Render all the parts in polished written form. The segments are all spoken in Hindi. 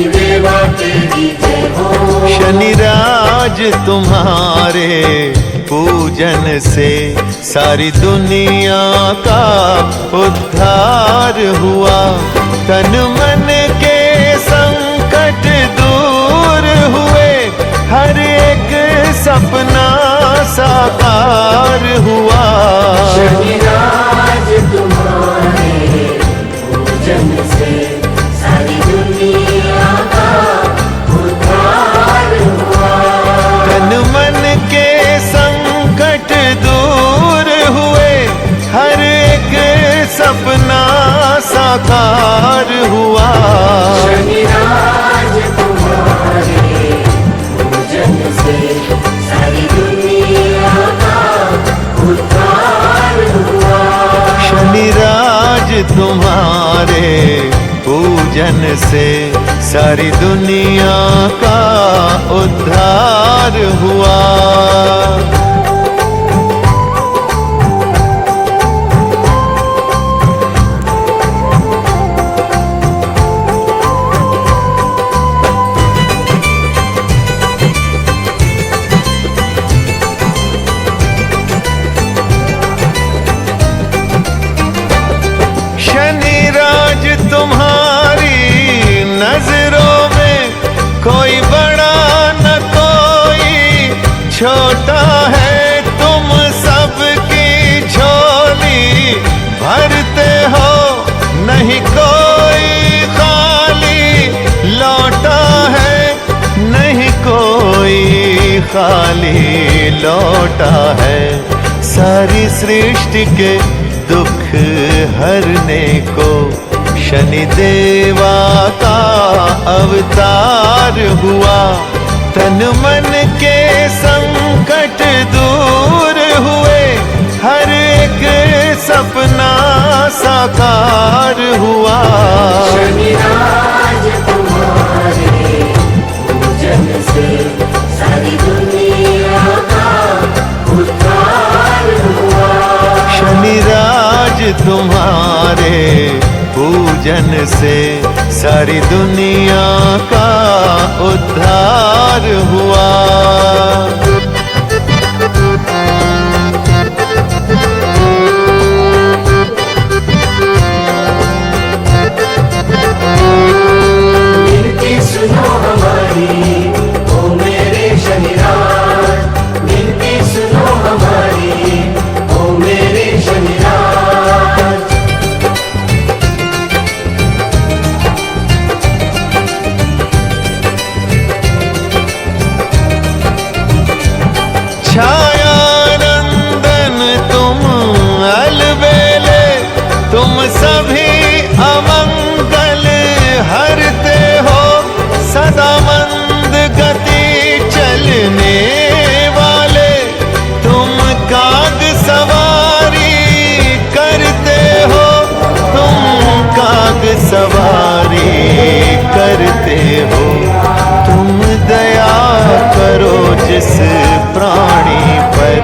शनिदेवा तेरी जय हो। शनिराज तुम्हारे पूजन से सारी दुनिया का उद्धार हुआ। तन मन के संकट दूर हुए, हर एक सपना साकार हुआ। शनिराज तुम्हारे पूजन से सारी दुनिया का उद्धार हुआ। तन मन के संकट दूर हुए, हर एक सपना साकार हुआ। शनिराज तुम्हारे पूजन से सारी दुनिया का उद्धार हुआ। शनिराज तुम्हारे पूजन से सारी दुनिया का उद्धार हुआ। शनिराज तुम्हारी नजरों में कोई बड़ा न कोई छोटा है। तुम सबकी झोली भरते हो, नहीं कोई खाली लौटा है, नहीं कोई खाली लौटा है। सारी सृष्टि के दुख हरने को शनिदेवा का अवतार हुआ। तन मन के संकट दूर हुए, हर एक सपना साकार हुआ। शनिराज तुम्हारे पूजन से सारी दुनिया का उद्धार हुआ। शनिराज तुम्हारे पूजन से सारी दुनिया का उद्धार हुआ। विनती सुनो हमारी ओ मेरे शनिराज, विनती सुनो हमारी ओ मेरे शनिराज। छायानंदन तुम अलबेले, तुम सभी अमंगल हरते हो। सदा मंद गति चलने वाले, तुम काग सवारी करते हो। तुम काग सवारी करते हो। तुम दया करो जिस प्राणी पर,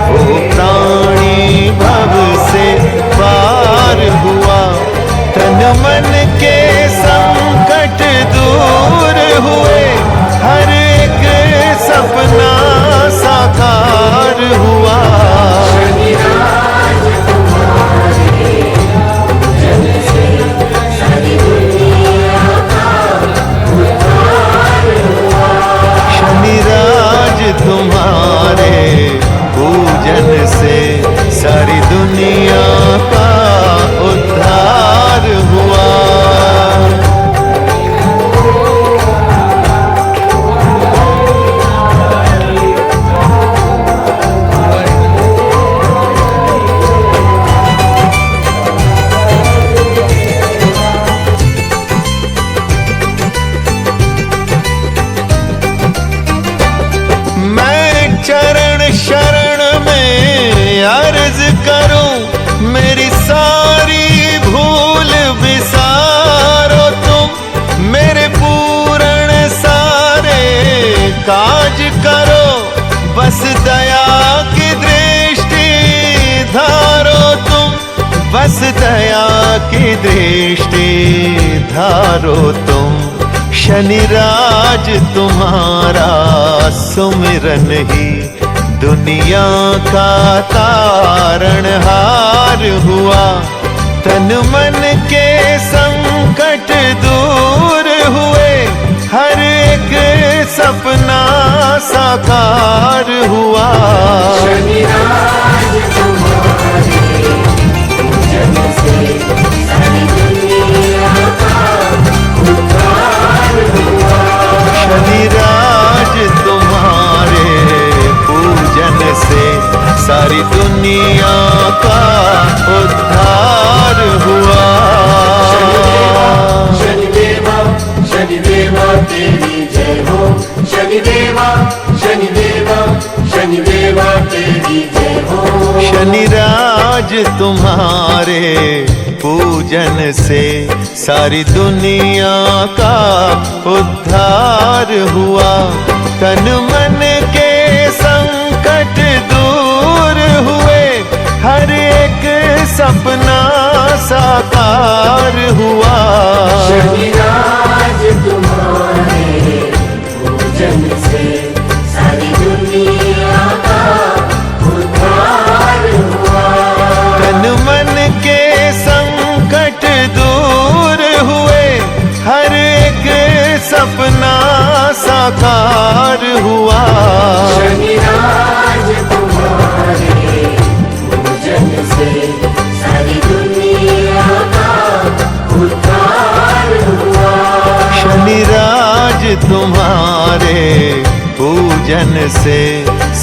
वो प्राणी भव से पार हुआ। तन मन के संकट दूर हुए, हर एक सपना साकार हुआ। शनिराज तुम्हारे पूजन से सारी दुनिया का उद्धार हुआ। शनिराज तुम्हारे पूजन से सारी दुनिया का उद्धार हुआ। मैं चरण शरण में अर्ज करूं, मेरी सारी भूल विसारो तुम। मेरे पूर्ण सारे काज करो, बस दया की दृष्टि धारो तुम। बस दया की दृष्टि धारो तुम। शनि राज तुम्हारा सुमिरन ही दुनिया का तारणहार हुआ। तन मन के संकट दूर हुए, हर एक सपना साकार हुआ। शनि राज तुम्हारे पूजन से सारी दुनिया का उद्धार हुआ। शनि राज तुम्हारे पूजन से सारी दुनिया का उद्धार हुआ। शनिदेवा शनिदेवा तेरी जय हो। शनिदेवा शनिदेवा शनिदेवा तेरी जय हो। शनि राज तुम्हारे पूजन से सारी दुनिया का उद्धार हुआ। तन मन के संकट दूर हुए, हर एक सपना साकार हुआ। शनि राज तुम्हारे पूजन से सारी दुनिया का उद्धार हुआ। तन मन के संकट दूर हुए, हर एक सपना साकार हुआ। शनि राज तुम्हारे पूजन से सारी दुनिया का उद्धार हुआ। शनि राज तुम्हारे पूजन से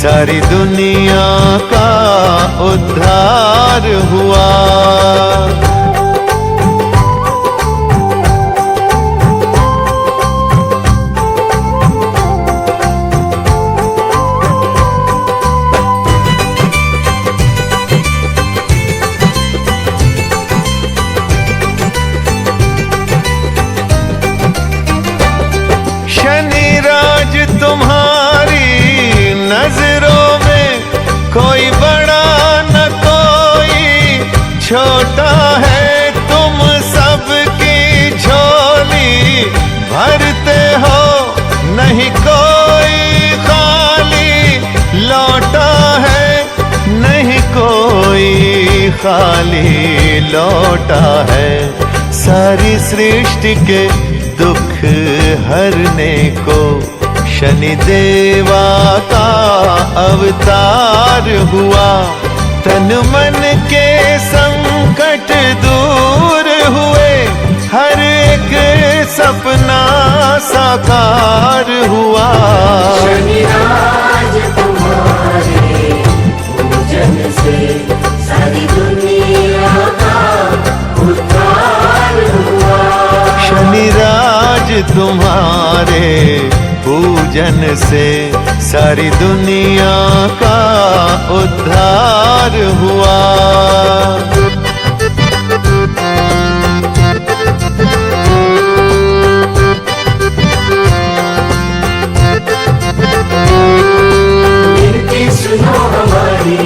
सारी दुनिया का उद्धार हुआ। शनि राज तुम्हारी नजरों में कोई बड़ा न कोई छोटा है। तुम सबकी झोली भरते हो, नहीं कोई खाली लौटा है, नहीं कोई खाली लौटा है। सारी सृष्टि के दुख हरने को शनि देवा का अवतार हुआ। तन मन के संकट दूर हुए, हर एक सपना साकार हुआ। शनि राज तुम्हारे पूजन से सारी दुनिया का उद्धार हुआ। शनि राज तुम्हारे पूजन से सारी दुनिया का उद्धार हुआ। विनती सुनो हमारी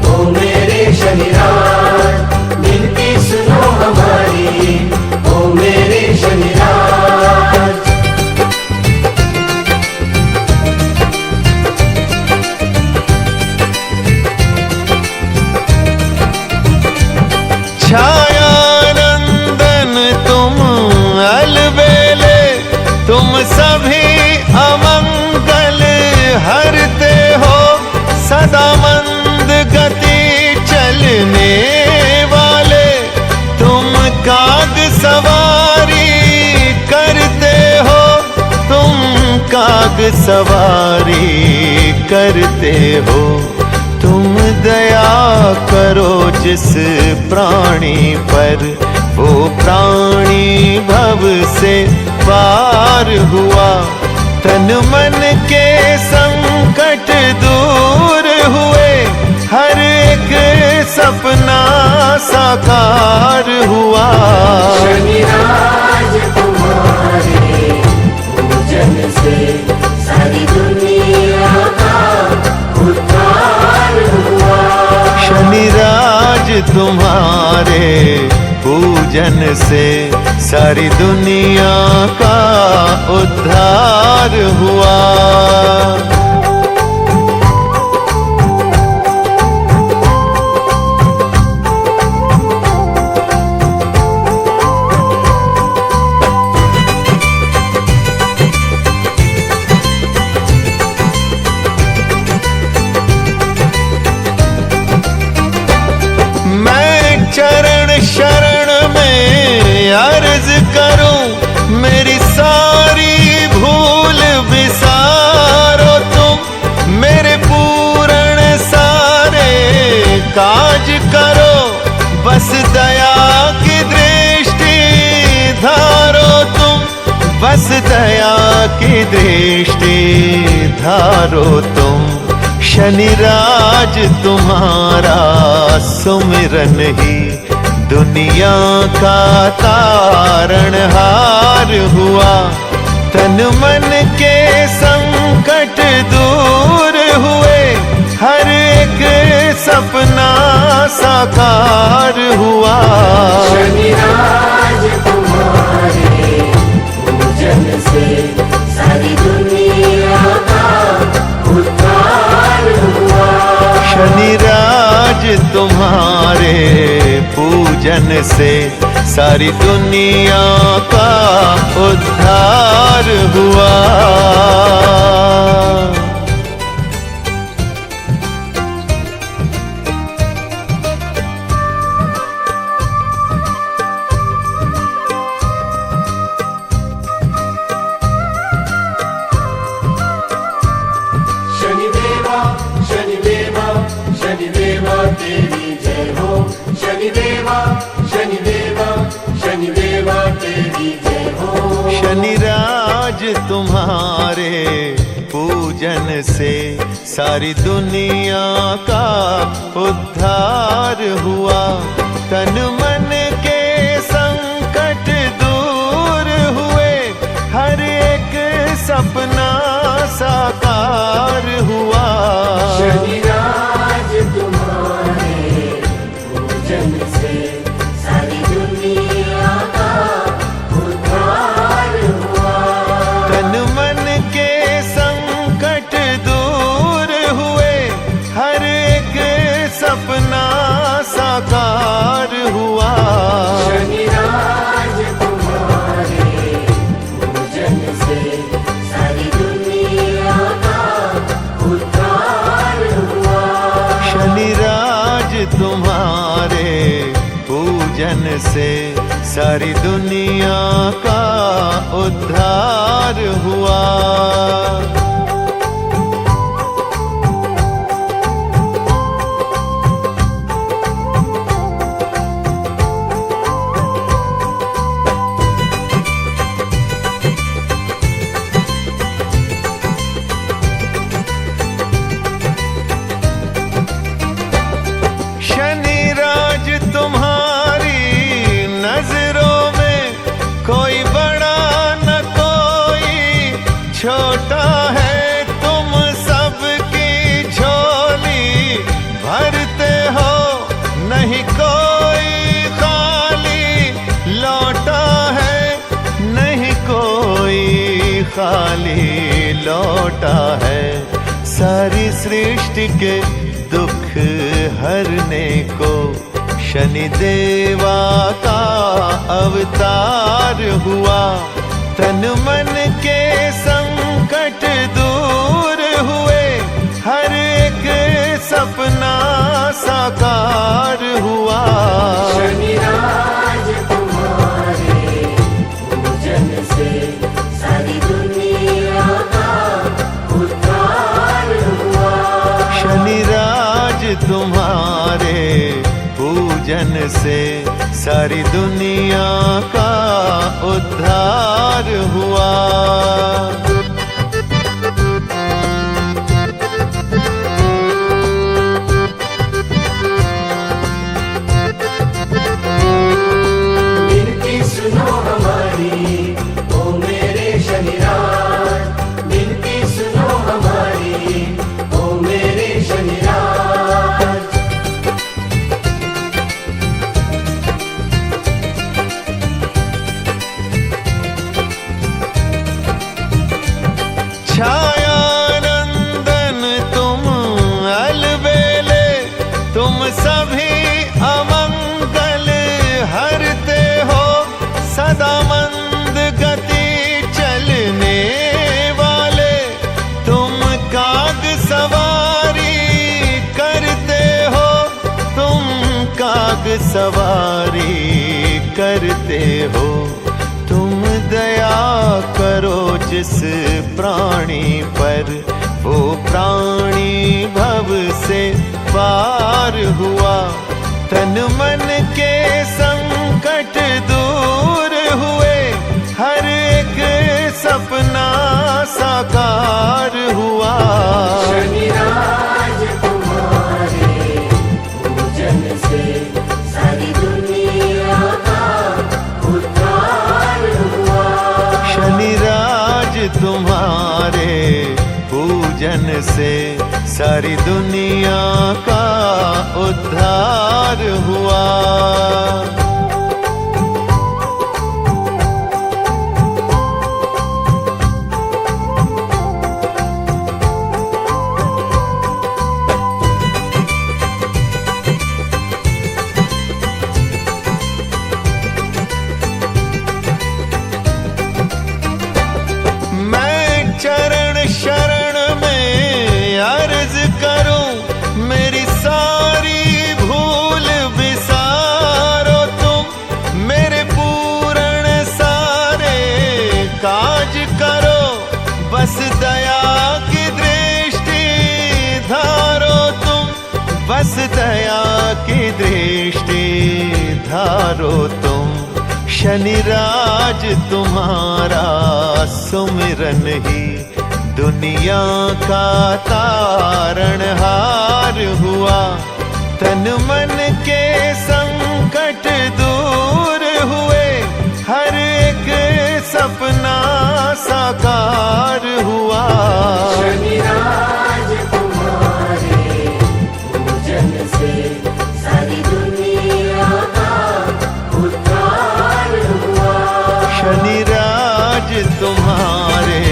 ओ मेरे शनि राज। विनती सुनो हमारी ओ मेरे शनि राज। छाया नंदन तुम अलबेले, तुम सभी अमंगल हरते हो। सदा मंद गति चलने वाले, तुम काग सवारी करते हो। तुम काग सवारी करते हो। तुम दया करो जिस प्राणी पर, वो प्राणी भव से पार हुआ। तन मन के संकट दूर हुए, हर एक सपना साकार हुआ। शनि राज तुम्हारे पूजन से सारी दुनिया का उद्धार हुआ। शनि राज तुम्हारे पूजन से सारी दुनिया का उद्धार हुआ। चरण शरण में अर्ज करूं, मेरी सारी भूल विसारो तुम, मेरे पूर्ण सारे काज करो, बस दया की दृष्टि धारो तुम, बस दया की दृष्टि धारो तुम। शनिराज तुम्हारा सुमिरन ही दुनिया का तारणहार हुआ। तन मन के संकट दूर हुए, हर एक सपना साकार हुआ। शनिराज तुम्हारे पूजन से सारी दुनिया का उद्धार हुआ। शनिराज तुम्हारे पूजन से सारी दुनिया का उद्धार हुआ। शनिदेवा शनिदेवा शनिदेवा तेरी जय हो। शनिदेवा शनिदेवा शनिदेवा तेरी जय हो। शनिराज तुम्हारे पूजन से सारी दुनिया का उद्धार हुआ। तन मन के संकट दूर हुए, हर एक सपना साकार हुआ। शनिराज तुम्हारे पूजन से सारी दुनिया का उद्धार हुआ। तन मन के संकट दूर हुए, हर एक सपना साकार हुआ। शनिराज तुम्हारे पूजन से सारी दुनिया का उद्धार हुआ। शनिराज तुम्हारे पूजन से सारी दुनिया का उद्धार हुआ। शनिराज तुम्हारी नजरों में कोई बड़ा न कोई छोटा है। तुम सबकी झोली भरते हो, नहीं कोई खाली लौटा है, नहीं कोई खाली लौटा है। सारी सृष्टि के दुख हरने को शनिदेवा का अवतार हुआ। तन मन के संकट दूर हुए, हर एक सपना साकार हुआ। शनिराज तुम्हारे पूजन से सारी दुनिया का उद्धार हुआ। शनिराज तुम्हारे पूजन से सारी दुनिया का उद्धार हुआ। विनती सुनो हमारी ओ मेरे शनिराज। विनती सुनो हमारी ओ मेरे शनिराज। छाया नंदन तुम अलबेले, तुम सभी अमंगल हरते हो। सदा मंद गति चलने वाले, तुम काग सवारी करते हो। तुम काग सवारी करते हो। तुम दया करो जिस प्राणी पर, वो प्राणी भव से पार हुआ। तन मन के संकट दूर हुए, हर एक सपना साकार हुआ। शनिराज तुम्हारे पूजन से सारी दुनिया का उद्धार हुआ। शनिराज तुम्हारे पूजन से सारी दुनिया का उद्धार हुआ। चरण शरण में अर्ज करूं, मेरी सारी भूल विसारो तुम। मेरे पूर्ण सारे काज करो, बस दया की दृष्टि धारो तुम। बस दया की दृष्टि धारो तुम। शनिराज तुम्हारा सुमिरन ही दुनिया का तारणहार हुआ। तन मन के संकट दूर हुए, हर एक सपना साकार हुआ। शनिराज तुम्हारे पूजन से सारी दुनिया का उद्धार हुआ। शनिराज तुम्हारे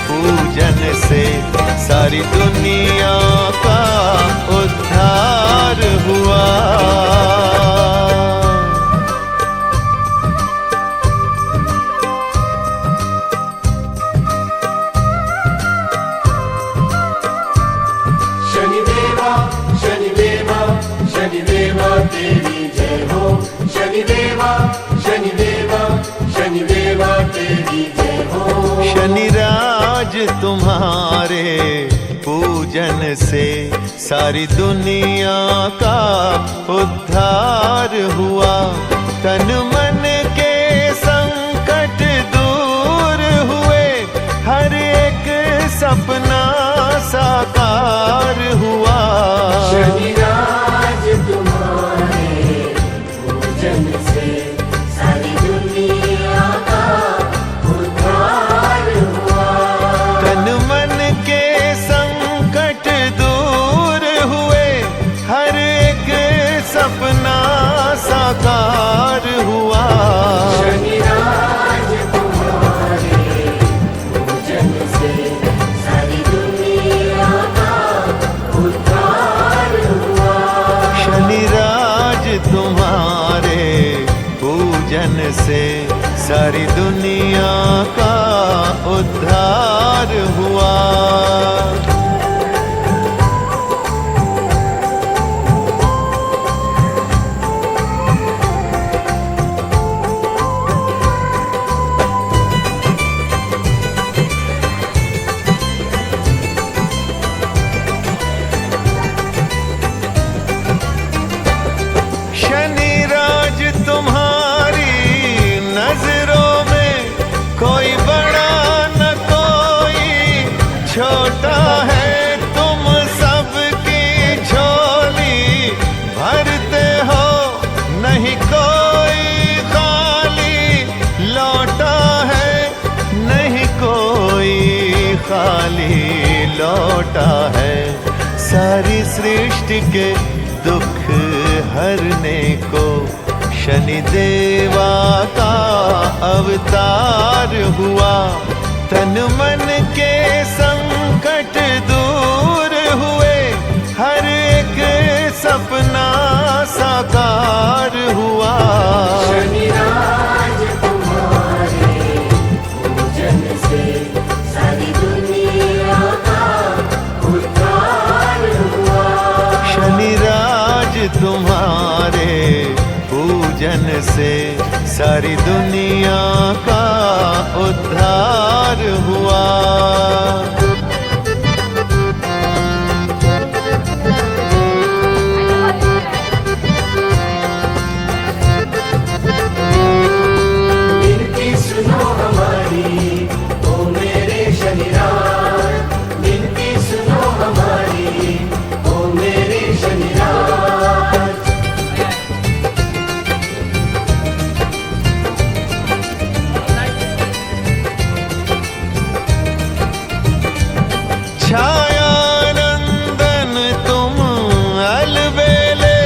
पूजन से सारी दुनिया का उद्धार हुआ। शनिदेवा शनिदेवा शनिदेवा तेरी जय हो। शनिदेवा शनिदेवा शनिदेवा तेरी जय हो। शनिराज तुम्हारे पूजन से सारी दुनिया का उद्धार हुआ। तन मन के संकट दूर हुए, हर एक सपना साकार हुआ। शनिराज तुम्हारे पूजन से सारी दुनिया का उद्धार हुआ। तन मन के संकट दूर हुए, हर एक सपना साकार हुआ। शनिराज तुम्हारे पूजन से सारी दुनिया का उद्धार हुआ। शनिराज तुम्हारे पूजन से सारी दुनिया का उद्धार हुआ। शनिराज तुम्हारी नजरों में कोई बड़ा न कोई छोटा है। तुम सबकी झोली भरते हो, नहीं कोई खाली लौटा है। नहीं कोई खाली लौटा है। सारी सृष्टि के दुख हरने को शनिदेवा का अवतार हुआ। तन मन के संकट दूर हुए, हर एक सपना साकार हुआ। शनिराज तुम्हारे पूजन से सारी दुनिया का उद्धार हुआ। शनिराज तुम्हारे पूजन से सारी दुनिया का उद्धार हुआ। विनती सुनो हमारी ओ मेरे शनिराज, विनती सुनो हमारी ओ मेरे शनिराज। छायानंदन तुम अलबेले,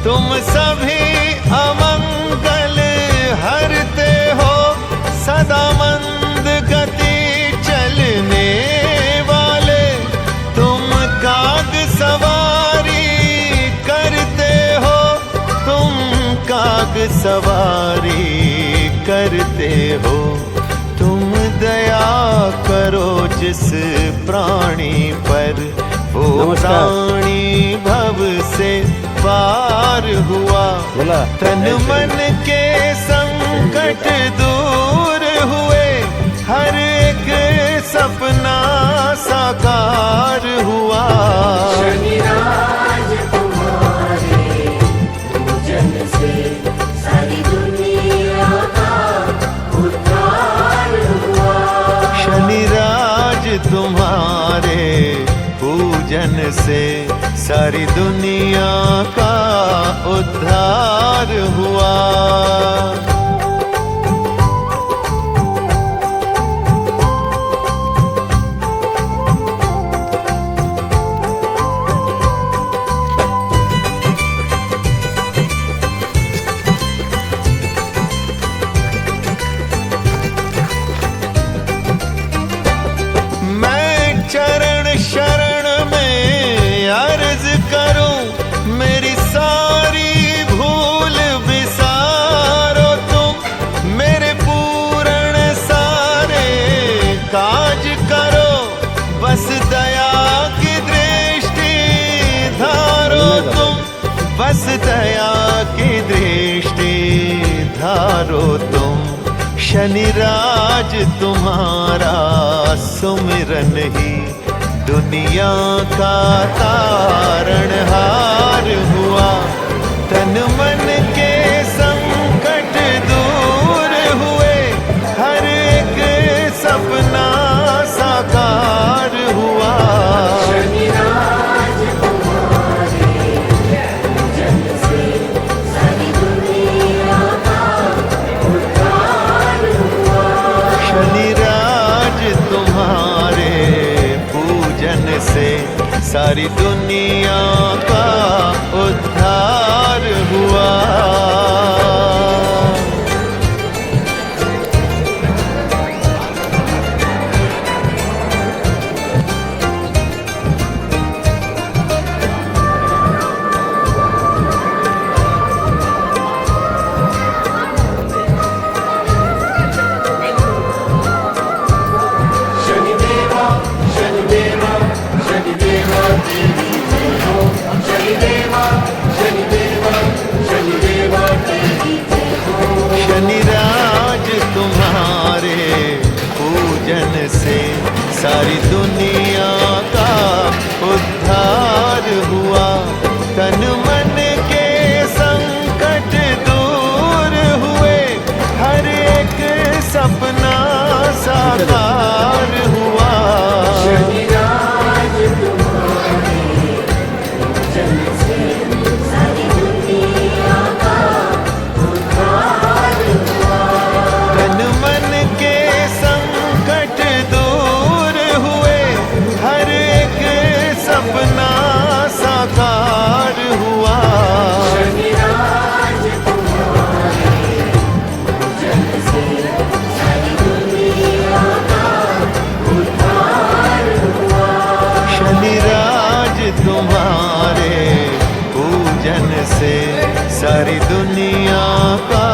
तुम सभी अमंगल हरते हो। सदा मंद गति चलने वाले, तुम काग सवारी करते हो। तुम काग सवारी करते हो। तुम दया करो जिस प्राणी पर, वो प्राणी भव से पार हुआ। तन मन के संकट दूर हुए, हर एक सपना साकार हुआ। शनिराज तुम्हारे पूजन से सारी दुनिया का उद्धार हुआ। शनिराज तुम्हारे पूजन से सारी दुनिया का उद्धार हुआ। मैं चरण शरण में अर्ज करूं, मेरी सारी भूल विसारो तुम। मेरे पूर्ण सारे काज करो, बस दया की दृष्टि धारो तुम। बस दया की दृष्टि धारो तुम। शनिराज तुम्हारा सुमिरन ही दुनिया का तारणहार हुआ। तन मन के संकट दूर हुए, हर एक सपना साकार हुआ। शनिराज तुम्हारे पूजन से सारी दुनिया का उद्धार हुआ। शनिराज तुम्हारे पूजन से सारी दुनिया का उद्धार हुआ। शनिदेवा शनिदेवा शनिदेवा तेरी जय हो। शनिदेवा शनिदेवा शनिदेवा तेरी जय हो। शनिराज तुम्हारे पूजन से सारी दुनिया का उद्धार हुआ। तन मन के संकट दूर हुए, हर एक सपना साकार हुआ। शनिराज तुम्हारे पूजन से सारी दुनिया का उद्धार हुआ। तन मन के संकट दूर हुए, हर एक सब से सारी दुनिया का